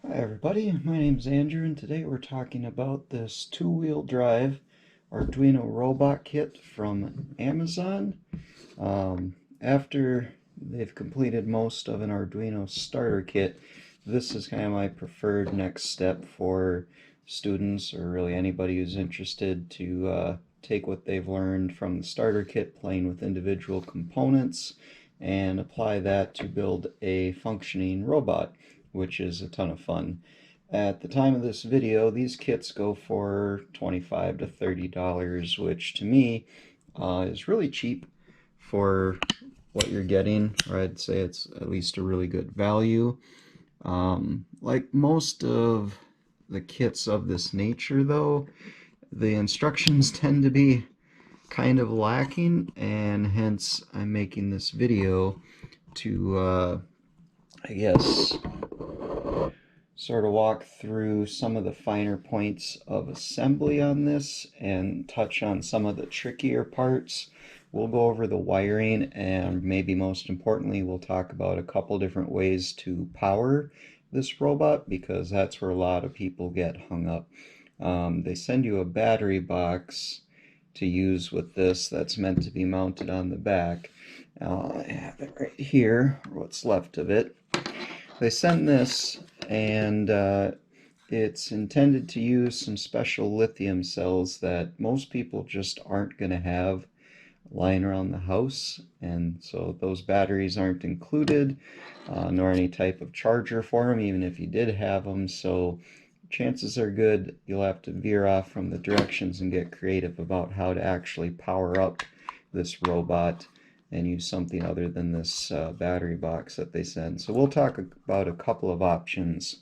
Hi everybody, my name's Andrew and today we're talking about this two-wheel drive Arduino robot kit from Amazon. After they've completed most of an Arduino starter kit, this is kind of my preferred next step for students or really anybody who's interested to take what they've learned from the starter kit playing with individual components and apply that to build a functioning robot, which is a ton of fun. At the time of this video, these kits go for $25 to $30, which to me is really cheap for what you're getting, or I'd say it's at least a really good value. Like most of the kits of this nature, though, the instructions tend to be kind of lacking, and hence I'm making this video to, I guess, sort of walk through some of the finer points of assembly on this and touch on some of the trickier parts. We'll go over the wiring, and maybe most importantly, we'll talk about a couple different ways to power this robot, because that's where a lot of people get hung up. They send you a battery box to use with this that's meant to be mounted on the back. I have it right here, or what's left of it. They send this, and it's intended to use some special lithium cells that most people just aren't going to have lying around the house, and so those batteries aren't included, nor any type of charger for them, even if you did have them. So chances are good you'll have to veer off from the directions and get creative about how to actually power up this robot and use something other than this battery box that they send. So we'll talk about a couple of options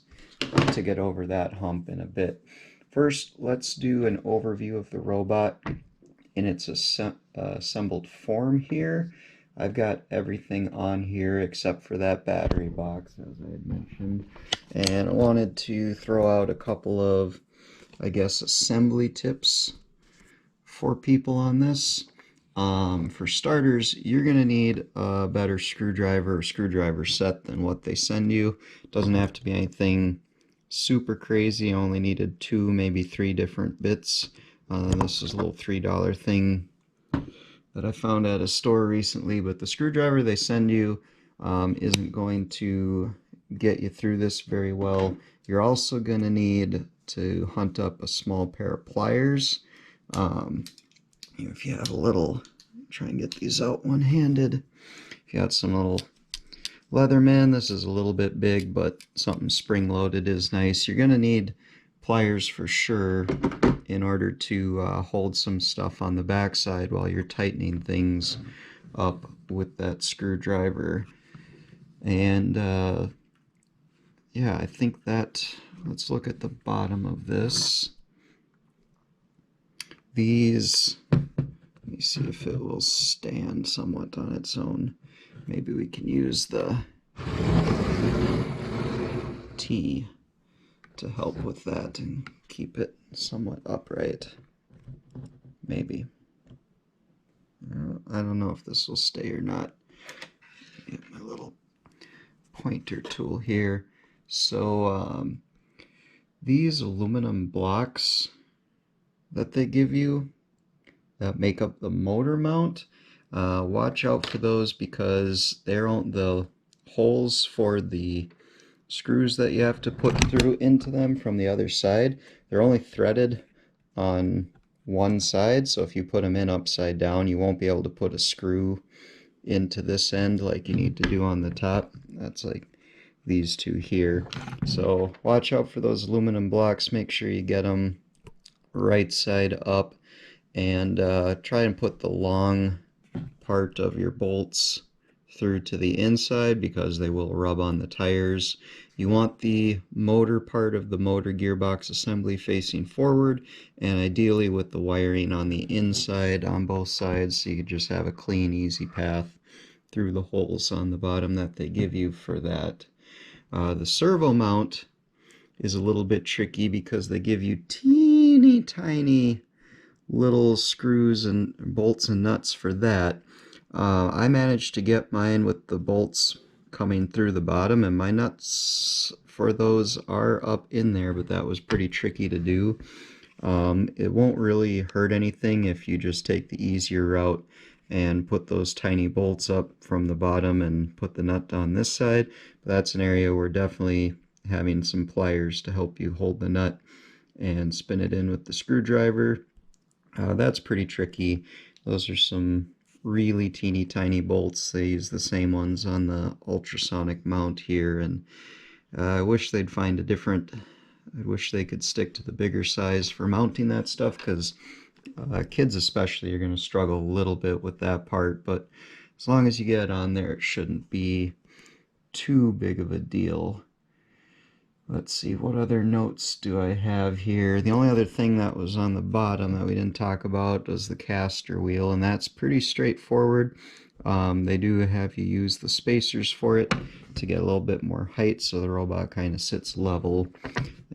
to get over that hump in a bit. First, let's do an overview of the robot in its assembled form here. I've got everything on here except for that battery box, as I had mentioned. And I wanted to throw out a couple of, I guess, assembly tips for people on this. For starters, you're going to need a better screwdriver or screwdriver set than what they send you. It doesn't have to be anything super crazy. I only needed 2, maybe 3 different bits. This is a little $3 thing that I found at a store recently, but the screwdriver they send you isn't going to get you through this very well. You're also going to need to hunt up a small pair of pliers. If you have a little, try and get these out one-handed. If you got some little Leatherman, this is a little bit big, but something spring-loaded is nice. You're going to need pliers for sure in order to hold some stuff on the backside while you're tightening things up with that screwdriver. And yeah, I think that, let's look at the bottom of this. These, let me see if it will stand somewhat on its own. Maybe we can use the T to help with that and keep it somewhat upright. Maybe. I don't know if this will stay or not. Get my little pointer tool here. So these aluminum blocks that they give you that make up the motor mount, watch out for those, because they're on the holes for the screws that you have to put through into them from the other side. They're only threaded on one side, so if you put them in upside down, you won't be able to put a screw into this end like you need to do on the top. That's like these two here. So watch out for those aluminum blocks. Make sure you get them right side up, and try and put the long part of your bolts through to the inside, because they will rub on the tires. You want the motor part of the motor gearbox assembly facing forward, and ideally with the wiring on the inside on both sides, so you can just have a clean, easy path through the holes on the bottom that they give you for that. The servo mount is a little bit tricky because they give you teeny tiny little screws and bolts and nuts for that. I managed to get mine with the bolts coming through the bottom, and my nuts for those are up in there, but that was pretty tricky to do. It won't really hurt anything if you just take the easier route and put those tiny bolts up from the bottom and put the nut on this side. But that's an area where definitely having some pliers to help you hold the nut and spin it in with the screwdriver. That's pretty tricky. Those are some really teeny tiny bolts. They use the same ones on the ultrasonic mount here, and I wish they'd find a different, I wish they could stick to the bigger size for mounting that stuff, because kids especially are going to struggle a little bit with that part, but as long as you get it on there, it shouldn't be too big of a deal. Let's see, what other notes do I have here? The only other thing that was on the bottom that we didn't talk about was the caster wheel, and that's pretty straightforward. They do have you use the spacers for it to get a little bit more height so the robot kind of sits level.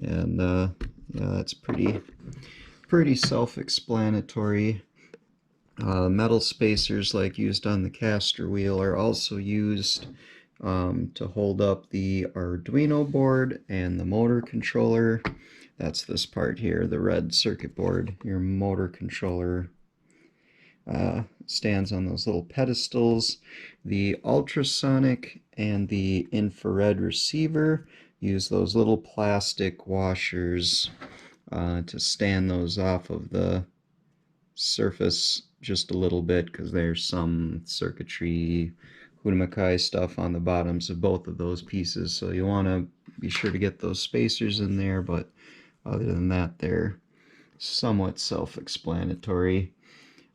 And yeah, that's pretty self-explanatory. Metal spacers like used on the caster wheel are also used to hold up the Arduino board and the motor controller. That's this part here, the red circuit board. Your motor controller stands on those little pedestals. The ultrasonic and the infrared receiver use those little plastic washers to stand those off of the surface just a little bit, because there's some circuitry Hudamakai stuff on the bottoms of both of those pieces, so you want to be sure to get those spacers in there, but other than that, they're somewhat self-explanatory.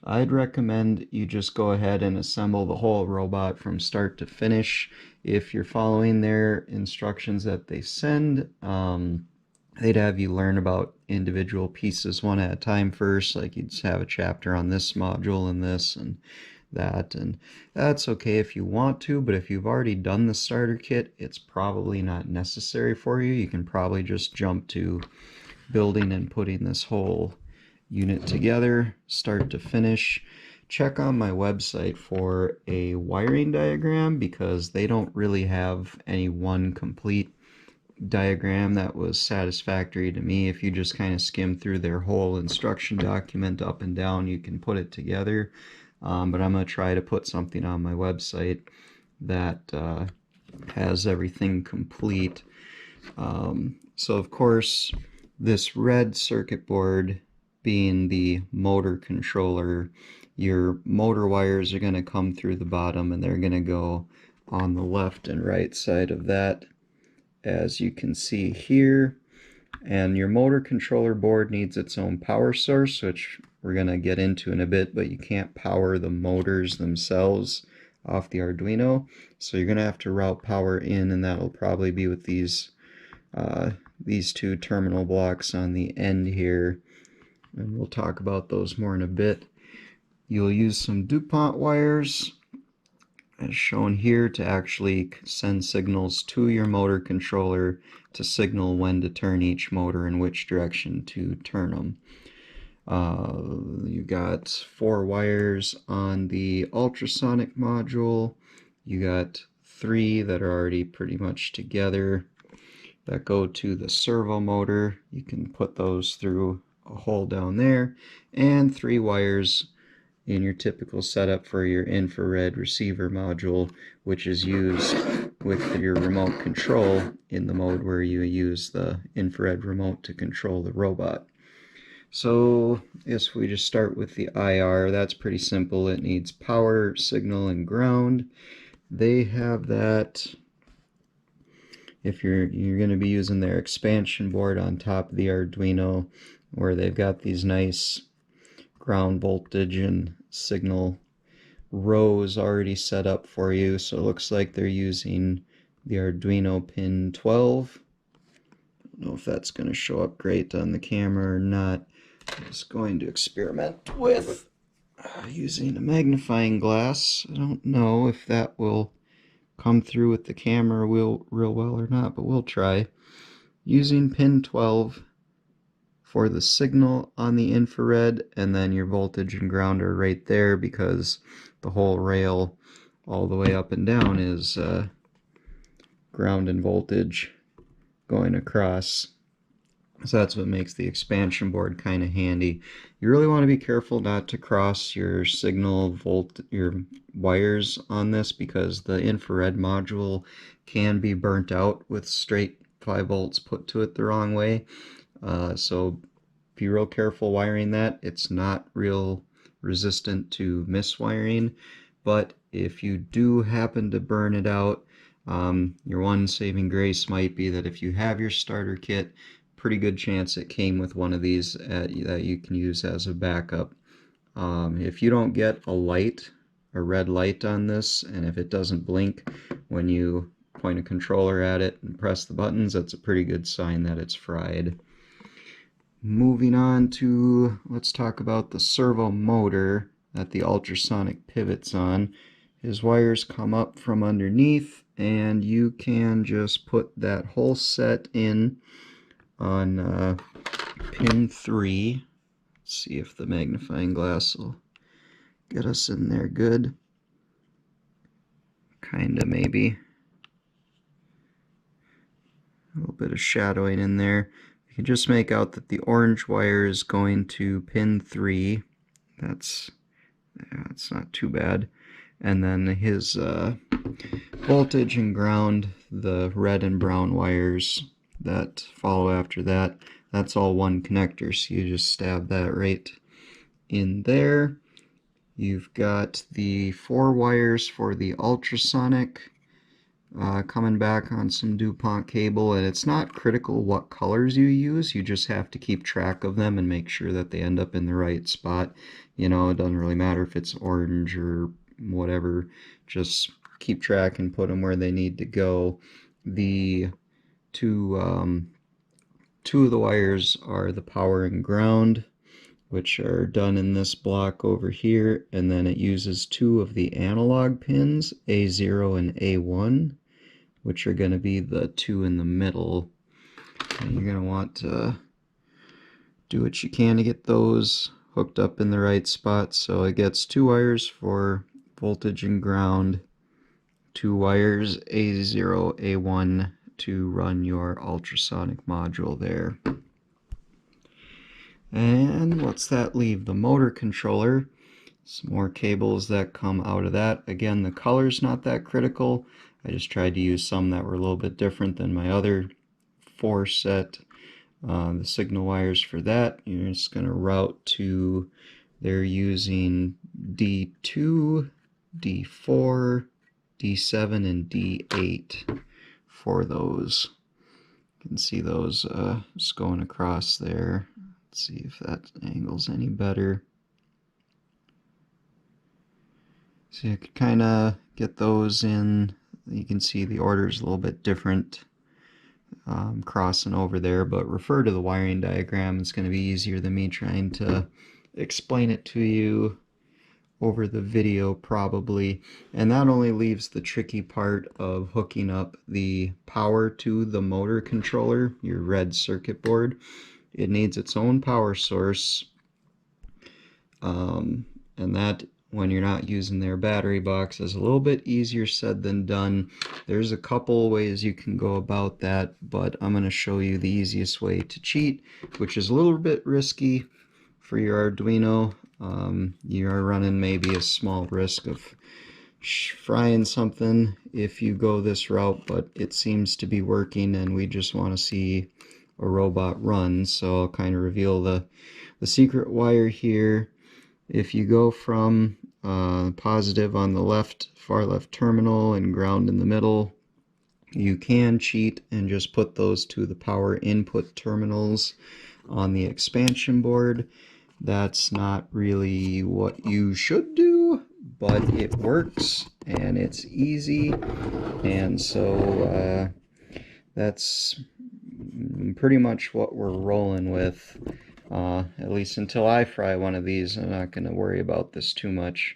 I'd recommend you just go ahead and assemble the whole robot from start to finish. If you're following their instructions that they send, they'd have you learn about individual pieces one at a time first, like you'd have a chapter on this module and this and that, and that's okay if you want to, but if you've already done the starter kit, it's probably not necessary for you. You can probably just jump to building and putting this whole unit together, start to finish. Check on my website for a wiring diagram, because they don't really have any one complete diagram that was satisfactory to me. If you just kind of skim through their whole instruction document up and down, you can put it together. But I'm going to try to put something on my website that has everything complete. So of course, this red circuit board being the motor controller, your motor wires are going to come through the bottom, and they're going to go on the left and right side of that, as you can see here. And your motor controller board needs its own power source, which we're going to get into in a bit, but you can't power the motors themselves off the Arduino, so you're going to have to route power in, and that'll probably be with these two terminal blocks on the end here, and we'll talk about those more in a bit. You'll use some DuPont wires, as shown here, to actually send signals to your motor controller to signal when to turn each motor and which direction to turn them. You got 4 wires on the ultrasonic module. You got 3 that are already pretty much together that go to the servo motor. You can put those through a hole down there, and 3 wires in your typical setup for your infrared receiver module, which is used with your remote control in the mode where you use the infrared remote to control the robot. So I guess we just start with the IR. That's pretty simple. It needs power, signal, and ground. They have that. If you're going to be using their expansion board on top of the Arduino, where they've got these nice ground voltage and signal rows already set up for you. So it looks like they're using the Arduino pin 12. I don't know if that's going to show up great on the camera or not. I'm just going to experiment with using a magnifying glass. I don't know if that will come through with the camera real well or not, but we'll try. Using pin 12 for the signal on the infrared, and then your voltage and ground are right there, because the whole rail all the way up and down is ground and voltage. going across. So that's what makes the expansion board kind of handy. You really want to be careful not to cross your your wires on this, because the infrared module can be burnt out with straight 5 volts put to it the wrong way. So be real careful wiring that. It's not real resistant to miswiring, but if you do happen to burn it out, your one saving grace might be that if you have your starter kit, pretty good chance it came with one of these that you can use as a backup. If you don't get a red light on this, and if it doesn't blink when you point a controller at it and press the buttons, that's a pretty good sign that it's fried. Moving on to, let's talk about the servo motor that the ultrasonic pivot's on. His wires come up from underneath, and you can just put that whole set in on pin 3. Let's see if the magnifying glass will get us in there good. Kinda, maybe. A little bit of shadowing in there. You can just make out that the orange wire is going to pin 3. That's not too bad. And then his voltage and ground, the red and brown wires that follow after that, that's all one connector, so you just stab that right in there. You've got the 4 wires for the ultrasonic coming back on some DuPont cable, and it's not critical what colors you use, you just have to keep track of them and make sure that they end up in the right spot. You know, it doesn't really matter if it's orange or whatever, just keep track and put them where they need to go. The two of the wires are the power and ground, which are done in this block over here, and then it uses 2 of the analog pins, A0 and A1, which are going to be the 2 in the middle. And you're going to want to do what you can to get those hooked up in the right spot. So it gets 2 wires for voltage and ground, 2 wires A0, A1 to run your ultrasonic module there. And what's that leave? The motor controller. Some more cables that come out of that. Again, the color's not that critical. I just tried to use some that were a little bit different than my other 4 set. The signal wires for that, you're just going to route to, they're using D2, D4, D7, and D8 for those. You can see those just going across there. Let's see if that angle's any better. So you could kind of get those in. You can see the order's a little bit different crossing over there, but refer to the wiring diagram. It's going to be easier than me trying to explain it to you over the video probably. And that only leaves the tricky part of hooking up the power to the motor controller, your red circuit board. It needs its own power source, and that, when you're not using their battery box, is a little bit easier said than done. There's a couple ways you can go about that, but I'm going to show you the easiest way to cheat, which is a little bit risky for your Arduino. You are running maybe a small risk of frying something if you go this route, but it seems to be working, and we just want to see a robot run. So I'll kind of reveal the secret wire here. If you go from positive on the left, far left terminal, and ground in the middle, you can cheat and just put those to the power input terminals on the expansion board. That's not really what you should do, but it works and it's easy, and so that's pretty much what we're rolling with. At least until I fry one of these, I'm not going to worry about this too much.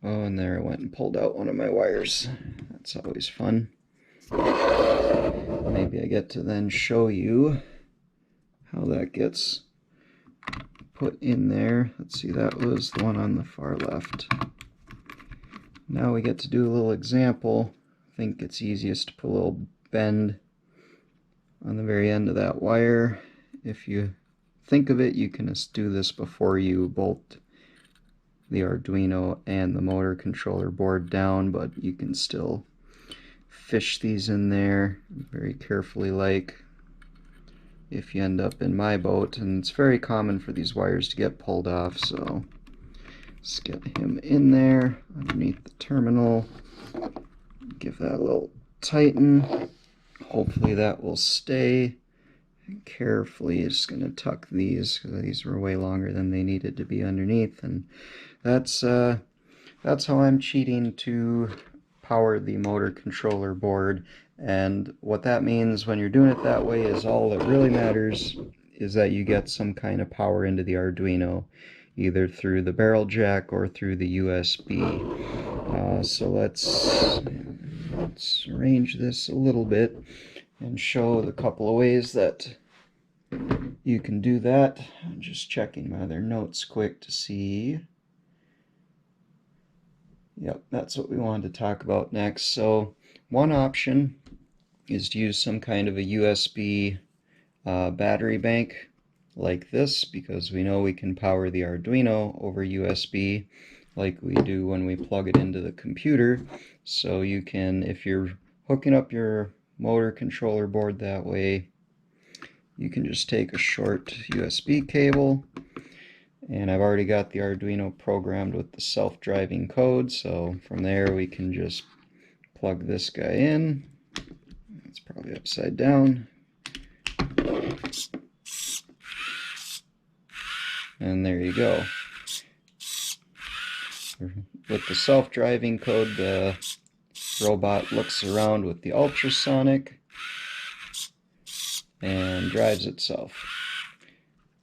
Oh, and there I went and pulled out one of my wires. That's always fun. Maybe I get to then show you how that gets put in there. Let's see, that was the one on the far left. Now we get to do a little example. I think it's easiest to put a little bend on the very end of that wire. If you think of it, you can just do this before you bolt the Arduino and the motor controller board down, but you can still fish these in there very carefully, like if you end up in my boat. And it's very common for these wires to get pulled off, so let's get him in there underneath the terminal. Give that a little tighten. Hopefully that will stay. And carefully just going to tuck these, because these were way longer than they needed to be underneath. And that's how I'm cheating to power the motor controller board. And what that means when you're doing it that way is all that really matters is that you get some kind of power into the Arduino, either through the barrel jack or through the USB. So let's arrange this a little bit and show the couple of ways that you can do that. I'm just checking my other notes quick to see. Yep, that's what we wanted to talk about next. So one option is to use some kind of a USB battery bank like this, because we know we can power the Arduino over USB like we do when we plug it into the computer. So you can, if you're hooking up your motor controller board that way, you can just take a short USB cable, and I've already got the Arduino programmed with the self-driving code, so from there we can just plug this guy in. It's probably upside down. And there you go. With the self-driving code, the robot looks around with the ultrasonic and drives itself.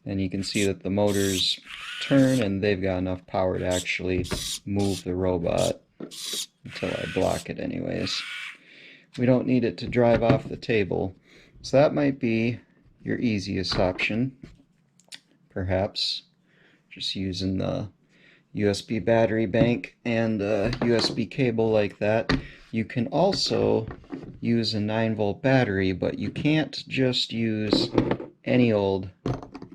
And you can see that the motors turn, and they've got enough power to actually move the robot, until I block it anyways. We don't need it to drive off the table, so that might be your easiest option, perhaps, just using the USB battery bank and a USB cable like that. You can also use a 9-volt battery, but you can't just use any old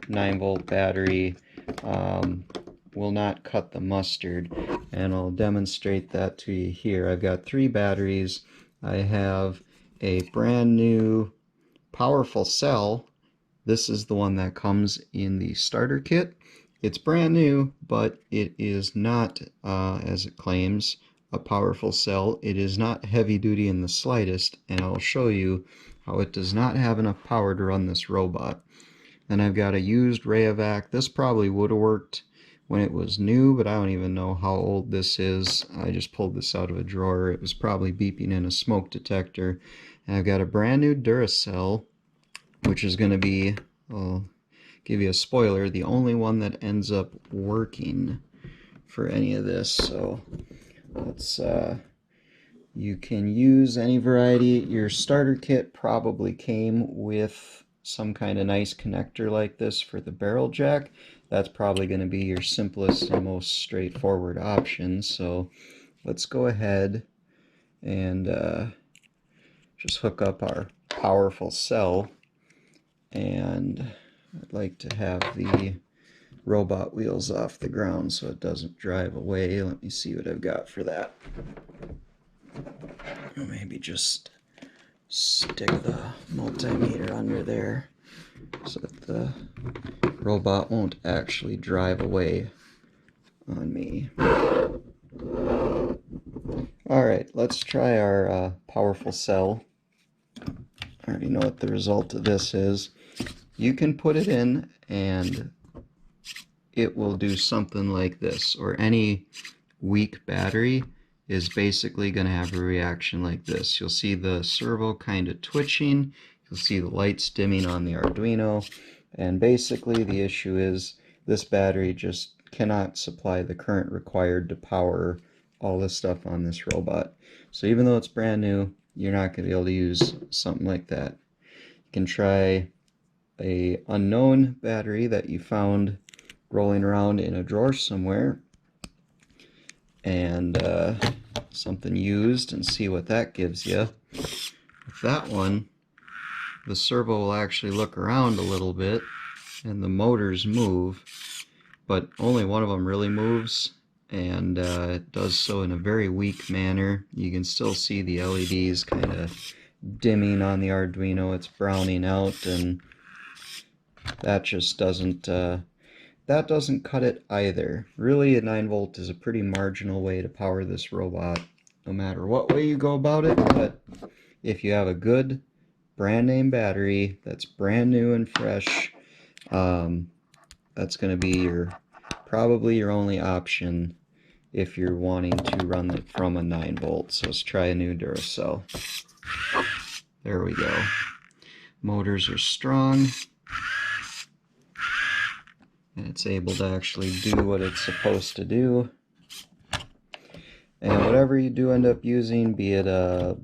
9-volt battery. Will not cut the mustard, and I'll demonstrate that to you here. I've got 3 batteries. I have a brand new powerful cell. This is the one that comes in the starter kit. It's brand new, but it is not, as it claims, a powerful cell. It is not heavy duty in the slightest, and I'll show you how it does not have enough power to run this robot. Then I've got a used Rayovac. This probably would have worked when it was new, but I don't even know how old this is. I just pulled this out of a drawer. It was probably beeping in a smoke detector. And I've got a brand new Duracell, which is going to be, I'll give you a spoiler, the only one that ends up working for any of this. So let's, you can use any variety. Your starter kit probably came with some kind of nice connector like this for the barrel jack. That's probably going to be your simplest and most straightforward option. So let's go ahead and just hook up our powerful cell. And I'd like to have the robot wheels off the ground so it doesn't drive away. Let me see what I've got for that. Maybe just stick the multimeter under there so that the robot won't actually drive away on me. Alright, let's try our powerful cell. I already know what the result of this is. You can put it in and it will do something like this, or any weak battery is basically going to have a reaction like this. You'll see the servo kind of twitching, you'll see the lights dimming on the Arduino, and basically the issue is this battery just cannot supply the current required to power all this stuff on this robot. So even though it's brand new, you're not going to be able to use something like that. You can try a unknown battery that you found rolling around in a drawer somewhere, and something used, and see what that gives you. With that one, the servo will actually look around a little bit and the motors move, but only one of them really moves, and it does so in a very weak manner. You can still see the LEDs kind of dimming on the Arduino. It's browning out, and that just doesn't cut it either. Really, a 9-volt is a pretty marginal way to power this robot, no matter what way you go about it. But if you have a good brand name battery that's brand new and fresh, that's going to be probably your only option if you're wanting to run it from a 9-volt. So let's try a new Duracell. There we go. Motors are strong, and it's able to actually do what it's supposed to do. And whatever you do end up using, be it a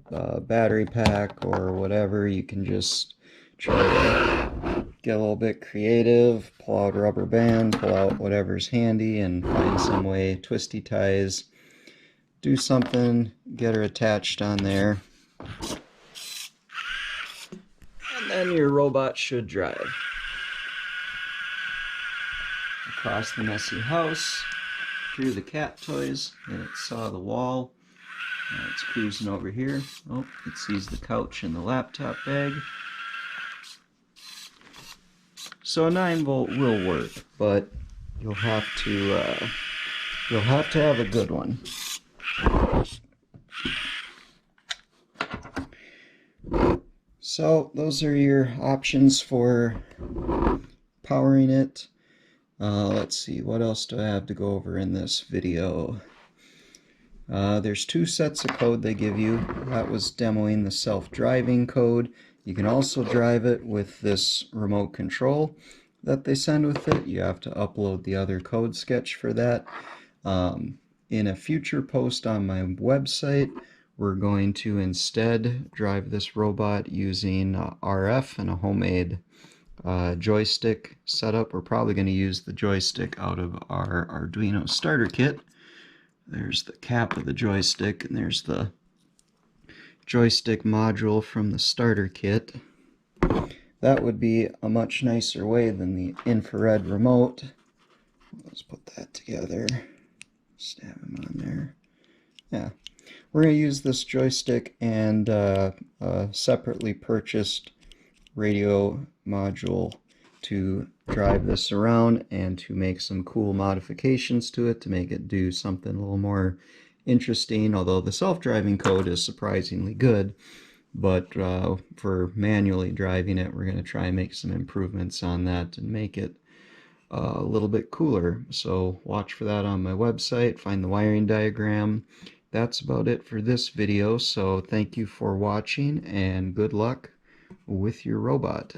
battery pack or whatever, you can just try to get a little bit creative, pull out a rubber band, pull out whatever's handy, and find some way, twisty ties, do something, get her attached on there, and then your robot should drive. Across the messy house, through the cat toys, and it saw the wall. Now it's cruising over here. Oh, it sees the couch and the laptop bag. So a 9-volt will work, but you'll have to have a good one. So those are your options for powering it. Let's see, what else do I have to go over in this video? There's 2 sets of code they give you. That was demoing the self-driving code. You can also drive it with this remote control that they send with it. You have to upload the other code sketch for that. In a future post on my website, we're going to instead drive this robot using RF and a homemade joystick setup. We're probably going to use the joystick out of our Arduino starter kit. There's the cap of the joystick, and there's the joystick module from the starter kit. That would be a much nicer way than the infrared remote. Let's put that together. Stab him on there. Yeah. We're going to use this joystick and a separately purchased radio module to drive this around and to make some cool modifications to it to make it do something a little more interesting, although the self-driving code is surprisingly good. But for manually driving it, we're going to try and make some improvements on that and make it a little bit cooler. So watch for that on my website, find the wiring diagram. That's about it for this video, so thank you for watching and good luck with your robot.